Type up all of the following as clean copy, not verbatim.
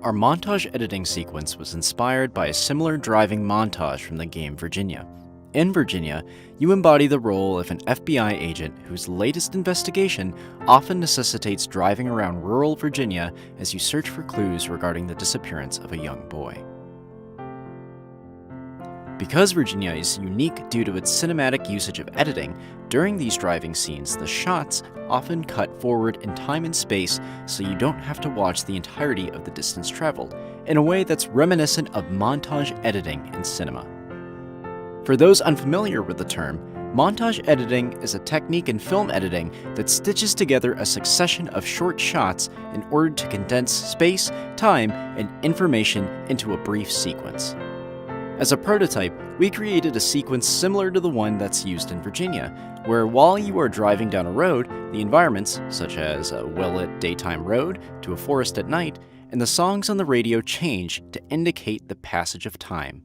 Our montage editing sequence was inspired by a similar driving montage from the game Virginia. In Virginia, you embody the role of an FBI agent whose latest investigation often necessitates driving around rural Virginia as you search for clues regarding the disappearance of a young boy. Because Virginia is unique due to its cinematic usage of editing, during these driving scenes, the shots often cut forward in time and space so you don't have to watch the entirety of the distance traveled, in a way that's reminiscent of montage editing in cinema. For those unfamiliar with the term, montage editing is a technique in film editing that stitches together a succession of short shots in order to condense space, time, and information into a brief sequence. As a prototype, we created a sequence similar to the one that's used in Virginia, where while you are driving down a road, the environments, such as a well-lit daytime road to a forest at night, and the songs on the radio change to indicate the passage of time.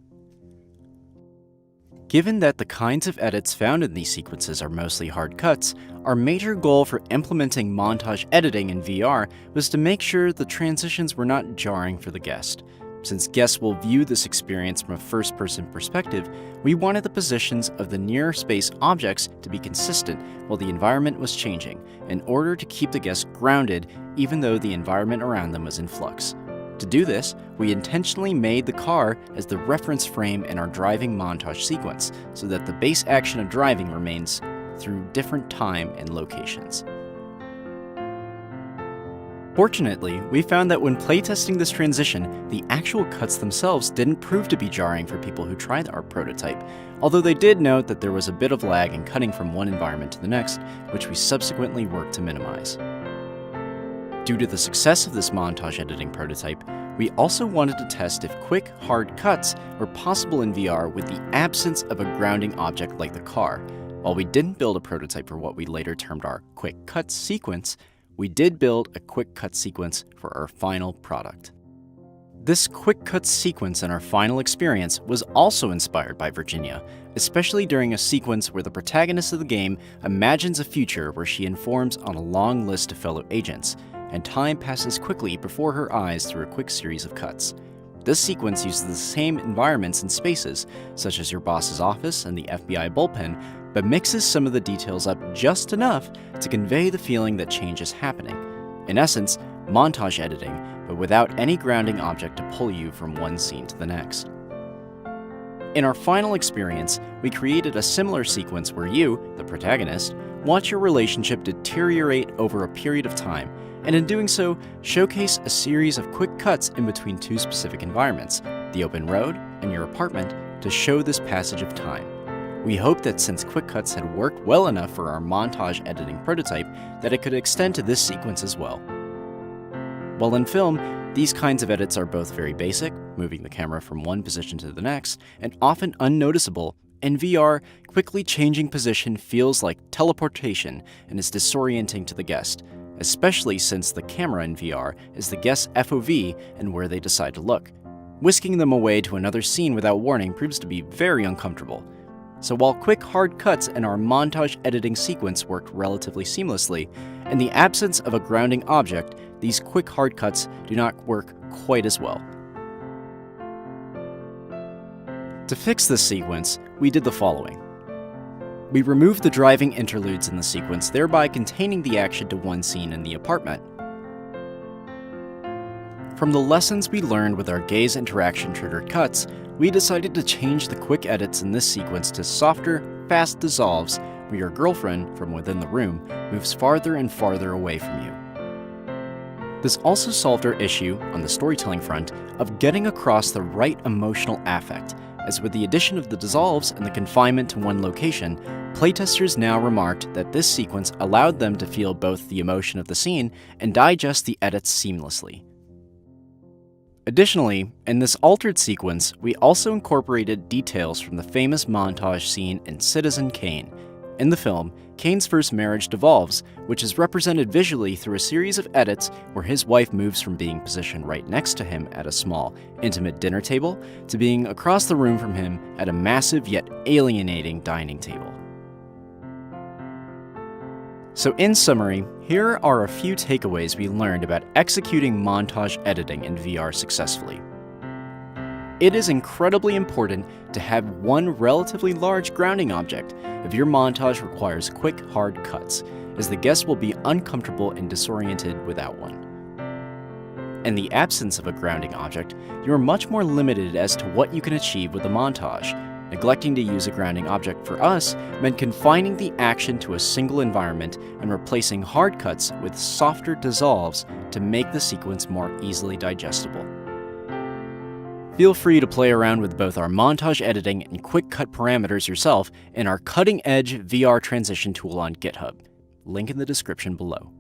Given that the kinds of edits found in these sequences are mostly hard cuts, our major goal for implementing montage editing in VR was to make sure the transitions were not jarring for the guest. Since guests will view this experience from a first-person perspective, we wanted the positions of the near space objects to be consistent while the environment was changing, in order to keep the guests grounded even though the environment around them was in flux. To do this, we intentionally made the car as the reference frame in our driving montage sequence, so that the base action of driving remains through different time and locations. Fortunately, we found that when playtesting this transition, the actual cuts themselves didn't prove to be jarring for people who tried our prototype, although they did note that there was a bit of lag in cutting from one environment to the next, which we subsequently worked to minimize. Due to the success of this montage editing prototype, we also wanted to test if quick, hard cuts were possible in VR with the absence of a grounding object like the car. While we didn't build a prototype for what we later termed our quick cut sequence, we did build a quick cut sequence for our final product. This quick cut sequence in our final experience was also inspired by Virginia, especially during a sequence where the protagonist of the game imagines a future where she informs on a long list of fellow agents, and time passes quickly before her eyes through a quick series of cuts. This sequence uses the same environments and spaces, such as your boss's office and the FBI bullpen, but mixes some of the details up just enough to convey the feeling that change is happening. In essence, montage editing, but without any grounding object to pull you from one scene to the next. In our final experience, we created a similar sequence where you, the protagonist, watch your relationship deteriorate over a period of time, and in doing so, showcase a series of quick cuts in between two specific environments, the open road and your apartment, to show this passage of time. We hoped that since quick cuts had worked well enough for our montage editing prototype, that it could extend to this sequence as well. While in film, these kinds of edits are both very basic, moving the camera from one position to the next, and often unnoticeable. In VR, quickly changing position feels like teleportation and is disorienting to the guest, especially since the camera in VR is the guest's FOV and where they decide to look. Whisking them away to another scene without warning proves to be very uncomfortable. So while quick hard cuts in our montage editing sequence worked relatively seamlessly, in the absence of a grounding object, these quick hard cuts do not work quite as well. To fix this sequence, we did the following. We removed the driving interludes in the sequence, thereby containing the action to one scene in the apartment. From the lessons we learned with our gaze interaction triggered cuts, we decided to change the quick edits in this sequence to softer, fast dissolves where your girlfriend, from within the room, moves farther and farther away from you. This also solved our issue, on the storytelling front, of getting across the right emotional affect, as with the addition of the dissolves and the confinement to one location, playtesters now remarked that this sequence allowed them to feel both the emotion of the scene and digest the edits seamlessly. Additionally, in this altered sequence, we also incorporated details from the famous montage scene in Citizen Kane. In the film, Kane's first marriage devolves, which is represented visually through a series of edits where his wife moves from being positioned right next to him at a small, intimate dinner table to being across the room from him at a massive yet alienating dining table. So in summary, here are a few takeaways we learned about executing montage editing in VR successfully. It is incredibly important to have one relatively large grounding object if your montage requires quick, hard cuts, as the guest will be uncomfortable and disoriented without one. In the absence of a grounding object, you are much more limited as to what you can achieve with a montage. Neglecting to use a grounding object for us meant confining the action to a single environment and replacing hard cuts with softer dissolves to make the sequence more easily digestible. Feel free to play around with both our montage editing and quick cut parameters yourself in our cutting-edge VR transition tool on GitHub. Link in the description below.